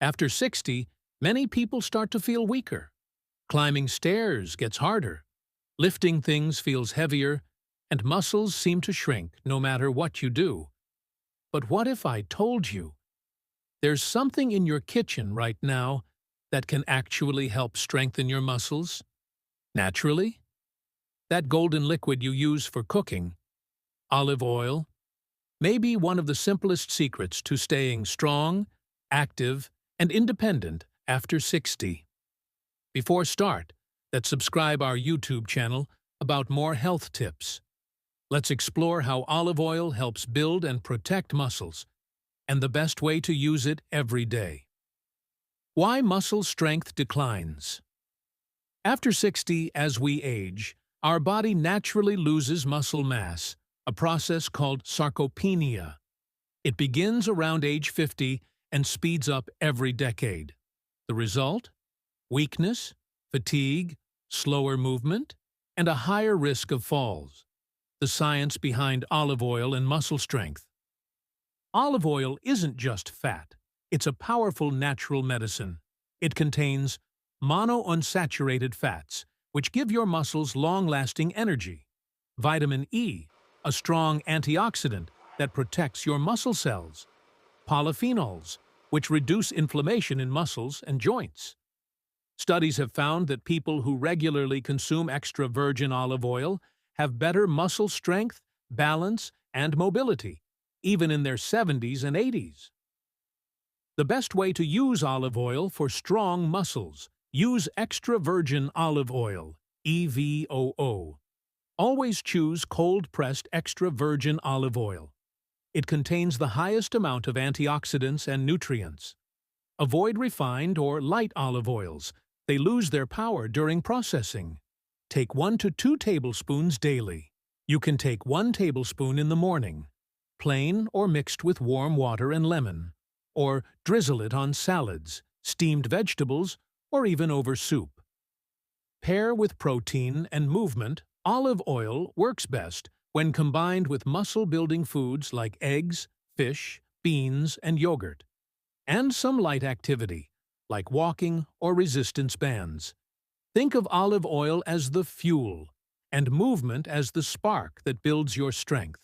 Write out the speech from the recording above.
After 60, many people start to feel weaker. Climbing stairs gets harder. Lifting things feels heavier, and muscles seem to shrink no matter what you do. But what if I told you there's something in your kitchen right now that can actually help strengthen your muscles? Naturally? That golden liquid you use for cooking, olive oil, may be one of the simplest secrets to staying strong, active, and independent after 60. Before start, let's subscribe our YouTube channel about more health tips. Let's explore how olive oil helps build and protect muscles, and the best way to use it every day. Why muscle strength declines. After 60, as we age, our body naturally loses muscle mass, a process called sarcopenia. It begins around age 50 and speeds up every decade. The result? Weakness, fatigue, slower movement, and a higher risk of falls. The science behind olive oil and muscle strength. Olive oil isn't just fat. It's a powerful natural medicine. It contains monounsaturated fats, which give your muscles long-lasting energy. Vitamin E, a strong antioxidant that protects your muscle cells. Polyphenols, which reduce inflammation in muscles and joints. Studies have found that people who regularly consume extra virgin olive oil have better muscle strength, balance, and mobility, even in their 70s and 80s. The best way to use olive oil for strong muscles. Use extra virgin olive oil, EVOO. Always choose cold-pressed extra virgin olive oil. It contains the highest amount of antioxidants and nutrients. Avoid refined or light olive oils. They lose their power during processing. Take 1 to 2 tablespoons daily. You can take 1 tablespoon in the morning, plain or mixed with warm water and lemon, or drizzle it on salads, steamed vegetables, or even over soup. Pair with protein and movement. Olive oil works best when combined with muscle-building foods like eggs, fish, beans, and yogurt, and some light activity, like walking or resistance bands. Think of olive oil as the fuel, and movement as the spark that builds your strength.